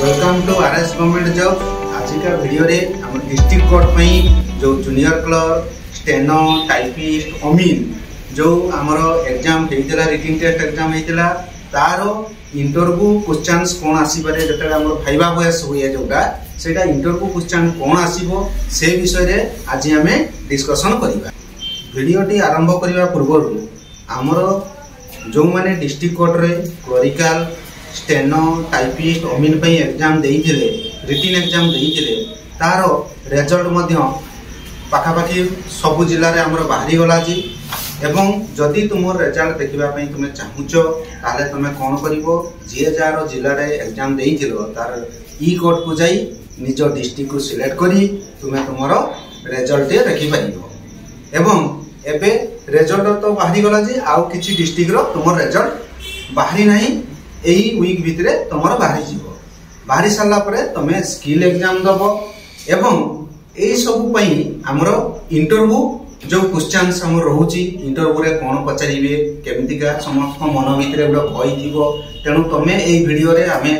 Welcome to RS government job. आज का video रे हम डिस्ट्रिक्ट कोर्ट पई जो जूनियर क्लर्क स्टेनो टाइपिस्ट अमीन जो आमर एग्जाम हेइतला रिटिन टेस्ट एग्जाम हेइतला तारो इंटरव्यू क्वेश्चंस कोन आसी पारे जते हमर फाइबा वॉइस होय जोटा सेटा इंटरव्यू क्वेश्चन कोन आसीबो से विषय रे आज हमें डिस्कशन करिबा। वीडियोटी आरंभ करिबा पूर्व आमर जो माने डिस्ट्रिक्ट कोर्ट रे क्लरिकल स्टेनो टाइपिस्ट अमीन पई एग्जाम देइथिले रिटिन एग्जाम देइथिले तारो रिजल्ट मध्य पाखापाखि सब जिल्ला रे हमर बाहरी गला जी एवं जदि तुम रिजल्ट देखा तुम चाहूच ताले तुम कौन करिवो जे जार जिल्ला रे एग्जाम देइथिलो तार ई कोर्ट को जाई निज डिस्ट्रिक्ट को सिलेक्ट करी तुम तुमरो रिजल्ट देखि पाइबो एवं एबे रिजल्ट तो बाहरी गला जी आउ किछि डिस्ट्रिक्ट रो तुम रिजल्ट बाहरी नाही एई वीक भितरे तुमरो बाहरी जीवो। बाहरी साला परे तुमे स्किल एग्जाम दबो एवं एई सब पई हमरो इंटरव्यू जो क्वेश्चंस हम रहउची इंटरव्यू रे कोन पचारिबे केमितिका समस्त मन भितरे गुड भय थिबो तेनु तमे एई वीडियो रे हमें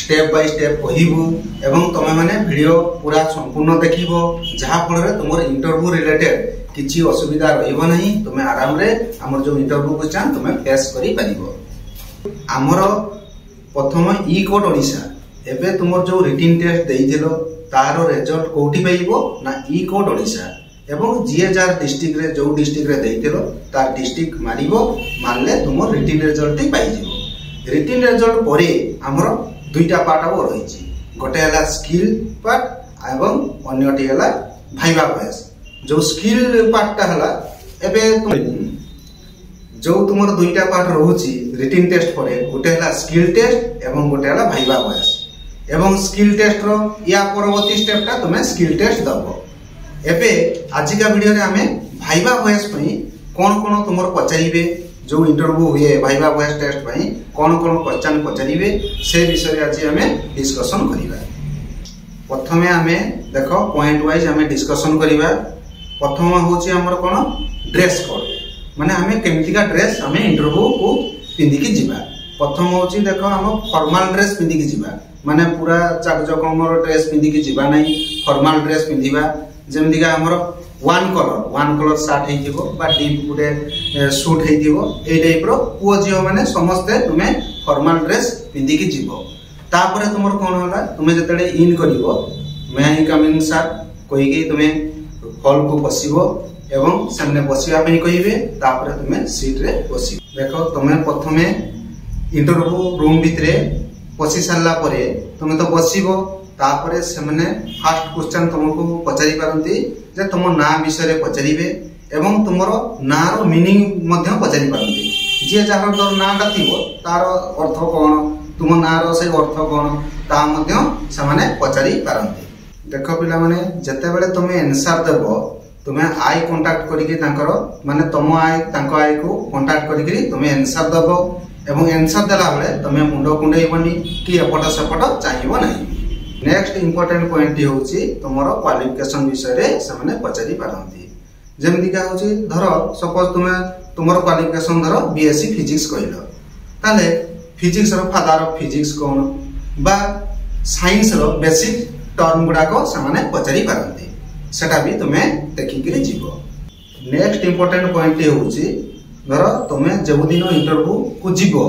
स्टेप बाय स्टेप कहिबु एवं तमे माने वीडियो पूरा संपूर्ण देखिबो जहा फल रे तुमर इंटरव्यू रिलेटेड किछि असुविधा रहइबो नाही तुमे आराम रे हमर जो इंटरव्यू क्वेश्चन तुमे फेस करि परिबो। हमर प्रथम ई कोड ओडिसा एबे तुमर जो रिटिन टेस्ट देइथिलो तारो रिजल्ट कोठी पाइबो ना ई कोड ओडिसा एवं जीए जार डिस्ट्रिक्ट रे जो डिस्ट्रिक्ट रे देइथिलो तार डिस्ट्रिक्ट मारिबो मारले तुमर रिटिन रिजल्ट ही पाइ जिवो। रिटिन रिजल्ट परे हमर दुईटा पार्ट अब रहिछि गोटे हला स्किल पार्ट एवं अन्यटी हला भाइबा वॉइस। जो स्किल पार्ट ता हला एबे जो तुमर दुईटा पार्ट रहउछि रिटिन टेस्ट परे गोटे हला स्किल टेस्ट एवं गोटे हला भाइबा वॉइस एवं स्किल टेस्ट रो या परवर्ती स्टेप ता तुमे स्किल टेस्ट दबो। एबे आज का वीडियो रे हमें भाइबा वॉइस पई कोन कोन तुमर पचारिबे जो इंटरव्यू हुए भाइबा वॉइस टेस्ट पई कोन कोन क्वेश्चन पचारिबे से विषय रे आज हमें डिस्कशन करिबा। प्रथमे हमें देखो पॉइंट वाइज हमें डिस्कशन करिबा। प्रथम होची हमर कोन ड्रेस कोड माने हमें केमितिका ड्रेस हमें इंटरव्यू को पिंदी की जिबा। प्रथम होची देखो हम फॉर्मल ड्रेस पिंदी की जिबा माने पूरा चाकचकमर ड्रेस पिंदी की जिबा नहीं फॉर्मल ड्रेस पिंदिबा जेमदिका हमर वन कलर शर्ट हेइथिबो बा डीप गुटे सूट हेइथिबो ए टाइप रो पुओ जियो माने समस्ते तुमे फॉर्मल ड्रेस पिंदी की जिवो। तापरे तुमर कोन होला तुमे जतडे इन करिवो मे आई कम इन सर कोइ के तुमे हॉल को बसिबो एवं सामने बसिबा पई कहिबे तापरे तुमे सीट रे बसि। देखो तुमे प्रथमे इंटरव्यू रूम भितरे पसि साला परे तुमे तो बसिबो तापरे सेमने फर्स्ट क्वेश्चन तुमको पचारि पारंती जे तुम ना विषय रे पचारिबे एवं तुमरो ना रो मीनिंग मध्य पचारि पारंती जे जहार तोर नाटा थिबो तार अर्थ कोन तुम ना रो से अर्थ कोन ता मध्य समाने पचारि पारंती। देखो पिला माने जते बेले तुमे आंसर देबो तुमे आई कांटेक्ट करिके तांकर माने तुम आई तांको आई को कांटेक्ट करिके तुमे आंसर देबो एवं आंसर देला बेले तुमे मुंडो कुंडेइबनी कि एपट सेपट चाहिबो नाही। नेक्स्ट इंपोर्टेंट पॉइंट होउची तुमरो क्वालिफिकेशन विषय रे सामने पचारि पारंती जेमति का होउची धरो सपोज तुमे तुमरो क्वालिफिकेशन धरो बीएससी फिजिक्स कहिलो ताले फिजिक्स रो फादर ऑफ फिजिक्स कोन बा साइंस रो बेसिक टर्म गुडा को सामने पचारि पारंती सेटा भी तुमे देखि के जीवो। नेक्स्ट इंपोर्टेंट पॉइंट होउची धरो तुमे जो दिन इंटरव्यू को जीवो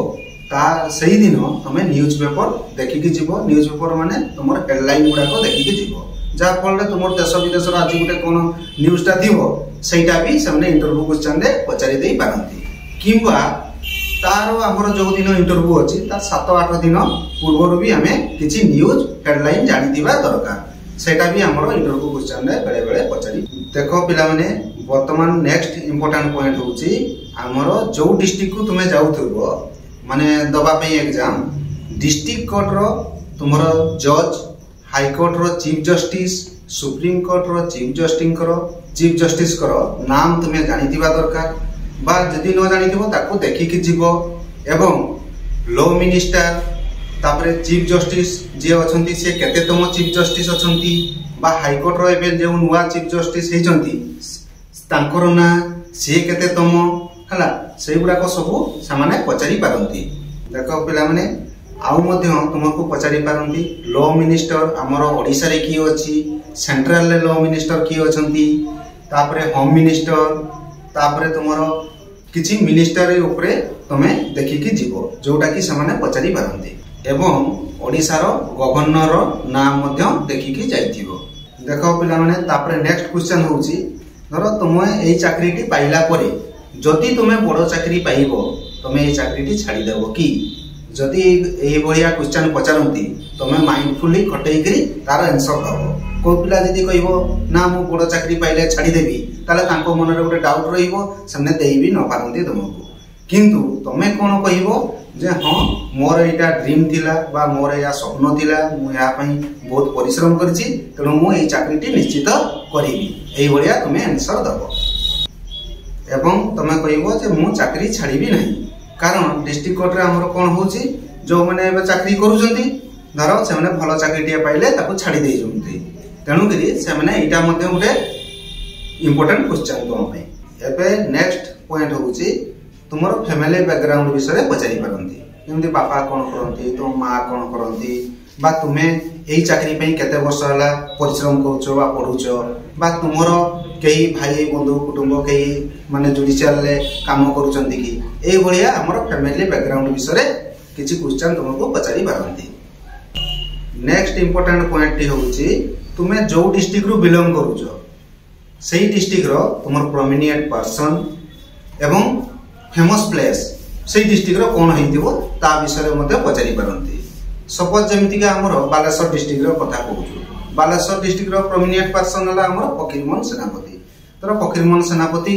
ता सही दिन तुमे न्यूज पेपर देखि के जीवो। न्यूज पेपर माने तुमर हेडलाइन गुडा को देखि के जीवो जा फल रे तुमर देश विदेश रो आज गुटे कोन न्यूज ता दिवो सेटा भी सामने इंटरव्यू क्वेश्चन रे पचारि देई पारंती किबा तारो हमर जो दिन इंटरव्यू अछि ता 7-8 दिन पूर्व भी हमें किछि न्यूज हेडलाइन जानि दिबा दरकार सेटा भी हमर इंटरव्यू क्वेश्चन रे बेले बेले पचारि। देखो पिला माने वर्तमान नेक्स्ट इंपोर्टेंट पॉइंट होउची हमर जो डिस्ट्रिक्ट को तुमे जाउथबो माने दबा पे एग्जाम डिस्ट्रिक्ट कोर्ट रो तुमरो जज हाई कोर्ट रो चीफ जस्टिस सुप्रीम कोर्ट रो चीफ जस्टिस करो नाम तुमे जानिथिबा दरकार बा जदि न जानिथिबो ताको देखि कि जीवो एवं लॉ मिनिस्टर तापरे चीफ जस्टिस जे अछंती से केतेतम चीफ जस्टिस अछंती बा हाई कोर्ट रो एबे जे नुवा चीफ जस्टिस हेचंती तांकर ना से केतेतम हला सेई गुडा को सब सामाने पचारि पारंती। देखो पिला माने आउ मध्य तुमको पचारि पारंती लॉ मिनिस्टर आमर ओडिसा रे किए अछि, सेंट्रल रे लॉ मिनिस्टर किए अछंती, तापरे होम मिनिस्टर, तापरे तुमरो किछि मिनिस्टर ऊपर तमे देखि कि जीवो जोटा कि समाने पचारि पारंती एवं ओडिसा रो गवर्नर रो नाम मध्य देखि कि जाइथिबो। देखो पिला माने तापरे नेक्स्ट क्वेश्चन होउची धरो तुमे एई चाकरीटी पाइला परे जदि तुमे बड़ चाकरी पाइबो तुमे एई चाकरीटी छाडी देबो कि? जदि एई बढिया क्वेश्चन पचारंती तुमे माइंडफुली खटेई करी तार आंसर दबो। को पिला जदि कहबो ना मु बड़ चाकरी पाइले छाडी देबी ताले तांको मन रे गोटे डाउट रहिबो, सामने देई भी न पारंती तुमको। किंतु तुमे कोन कहबो जे हां मोर एटा ड्रीम थिला बा मोर या स्वप्न थिला, मु या पई बहुत परिश्रम करछि तेणु मु एई चाकरीटी निश्चित करिबी, एई बढिया तुमे आंसर दबो। एवं तुमे कहबो जे मु चाकरी छाडीबी नहीं, कारण डिस्ट्रिक्ट कोर्ट रे हमर कोन होछि जो माने एबे चाकरी करूछंती धरो से माने भलो चाकरीटिया पाइले ताको छाडी देइ जंती, तेणु करी से माने एटा मध्ये गोटे इंपोर्टेंट क्वेश्चन तुम पे। एबे नेक्स्ट पॉइंट होछि तुमरो फैमिली बैकग्राउंड विषय पचारि पारंती, जेमति बापा कोन करंती, तो मां कोन करंती, बा तुमे एई चाकरी पे केते वर्ष होला परिश्रम करूछो बा पढुछो, बा तुमरो केही भाई बंधु कुटुंब केही माने जुडिशियल ले काम करूछंती कि, एई बढिया हमरो फैमिली बैकग्राउंड विषय किछि क्वेश्चन तुमको पचारि पारंती। नेक्स्ट इंपोर्टेंट पॉइंट होछि तुमे जो डिस्ट्रिक्ट रु बिलोंग करूछो सेही डिस्ट्रिक्ट रो तुमर प्रोमिनेंट पर्सन एवं फेमस प्लेस सेही डिस्ट्रिक्ट रो कोन हेतिबो ता विषय मध्ये पचारि पारंती। सपोज जेमति का हमर बालेश्वर डिस्ट्रिक्ट रो कथा कहूछु, बालेश्वर डिस्ट्रिक्ट रो प्रोमिनेंट पर्सन हला हमर फकीरमोहन सेनापति। तर फकीरमोहन सेनापति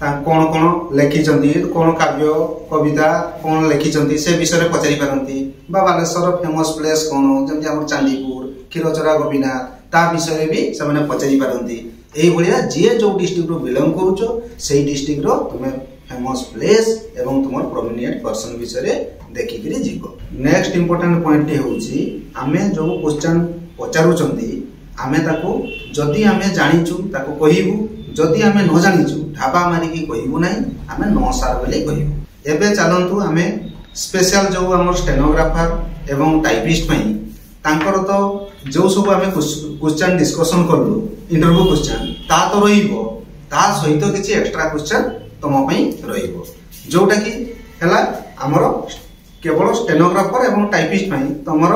ता कोन कोन लेखिचंती, कोन काव्य कविता कोन लेखिचंती से विषय पचारि पारंती, बा बालेश्वर फेमस प्लेस कोन जेमति हमर चांदीपुर क्षीरचोरा गोपीनाथ ता विषय भी से पचारि पारंती। एई भलिया जे जो डिस्ट्रिक्ट रो बिलोंग करूछो सेही डिस्ट्रिक्ट रो तुमे फेमस प्लेस एवं तुमर प्रोमिनेंट पर्सन विषय देखि करी जीवो। नेक्स्ट इंपोर्टेंट पॉइंट होउची आमे जो क्वेश्चन पचारुचंती आमे ताको जदि आमे जानिचु ताको कहिबु, जदि आमे न जानिचु ढाबा मारी की कहिबु नै, आमे नो सार बोली कहिबु। एबे चलंतु आमे स्पेशल जो हमर स्टेनोग्राफर एवं टाइपिस्ट पई तांकर तो जो सब आमे क्वेश्चन डिस्कशन करलु इंटरव्यू क्वेश्चन ता तो रहिबो, ता सहित किछि एक्स्ट्रा क्वेश्चन तम पई रहिबो जोटा कि हला हमर केवल स्टेनोग्राफर एवं टाइपिस्ट पई तमर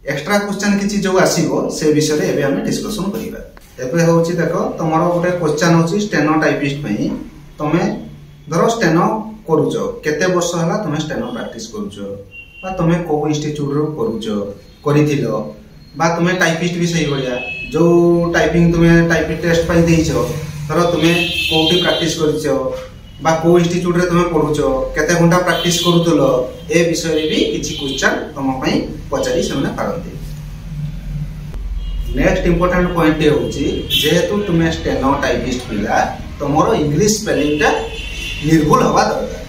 एक्स्ट्रा क्वेश्चन किछि जो आसीबो से विषय एबे हम डिस्कशन करिबा। एबे होउची देखो तमर गोटे क्वेश्चन होउची स्टेनो टाइपिस्ट पई, तमे धरो स्टेनो करूचो केते वर्ष हला तमे स्टेनो प्रैक्टिस करूचो बा तमे को इंस्टीट्यूट रो करूचो करिथिलो, बा तुमे टाइपिस्ट भी सही बढ़िया जो टाइपिंग तुमे टाइपिंग टेस्ट पाई देइछो तर तुमे कोठी प्रैक्टिस करछो बा को इंस्टीट्यूट रे तुमे पढुछो केते घंटा प्रैक्टिस करूतलो ए विषय रे भी किछि क्वेश्चन तम पई पचारि सेमने पारंती। नेक्स्ट इंपोर्टेंट पॉइंट होउची जेहेतु तुमे स्टेनो टाइपिस्ट पिला तमरो इंग्लिश स्पेलिंग ता निर्भुल हवा दरकार,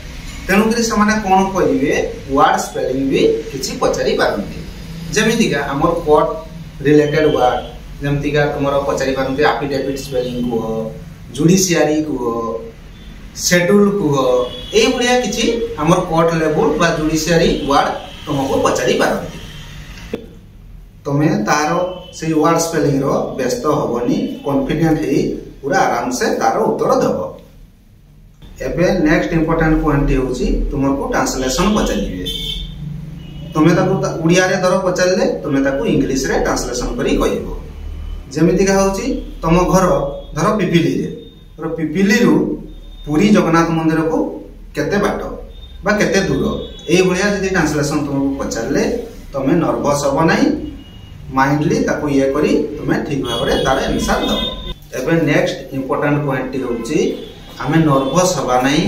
तेनु करी समाने कोन कहिबे वर्ड स्पेलिंग भी किछि पचारि पारंती। जेमितिका हमर कोर्ट रिलेटेड वर्ड जेमितिका तुमरो पचारि पारंती एफिडेविट स्पेलिंग को, जुडिशियरी को, शेड्यूल को, ए बढिया किछि हमर कोर्ट लेवल बा जुडिशियरी वर्ड तुमको पचारि पारंती। तमे तारो से वर्ड स्पेलिंग रो व्यस्त होबनी, कॉन्फिडेंट हे पूरा आराम से तारो उत्तर देबो। एबे नेक्स्ट इंपोर्टेंट पॉइंट होउची तुमको ट्रांसलेशन पचारिबे, तुमे ताको उड़िया रे धरो पचारले तुमे ताको इंग्लिश रे ट्रांसलेशन करी कहिबो। जेमिति का होउची तम घर धरो पिपिली रे, धरो पिपिली रु पुरी जगन्नाथ मंदिर को केते बाट बा केते दूर एई भलिया जदी ट्रांसलेशन तुमको पचारले तुमे नर्वस हो नाही, माइंडली ताको ये करी तुमे ठीक भाबरे तार आंसर दबो। एबे नेक्स्ट इंपोर्टेंट पॉइंट होउची आमे नर्वस होबा नाही,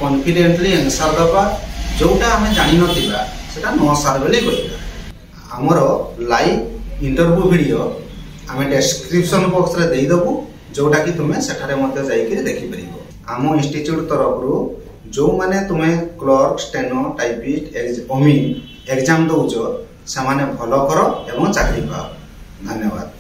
कॉन्फिडेंटली आंसर दबा, जोटा आमे जानि नथिबा सेटा नो सार बोली कहिबा। हमरो लाइव इंटरव्यू वीडियो आमे डिस्क्रिप्शन बॉक्स रे देई दबु, जोटा कि तुमे सेठारे मते जाई के देखि परिबो। आमो इंस्टीट्यूट तरफ रु जो माने तुमे क्लर्क स्टेनो टाइपिस्ट अमीन एग्जाम दउचो से माने भलो करो एवं चाकरी पाओ। धन्यवाद।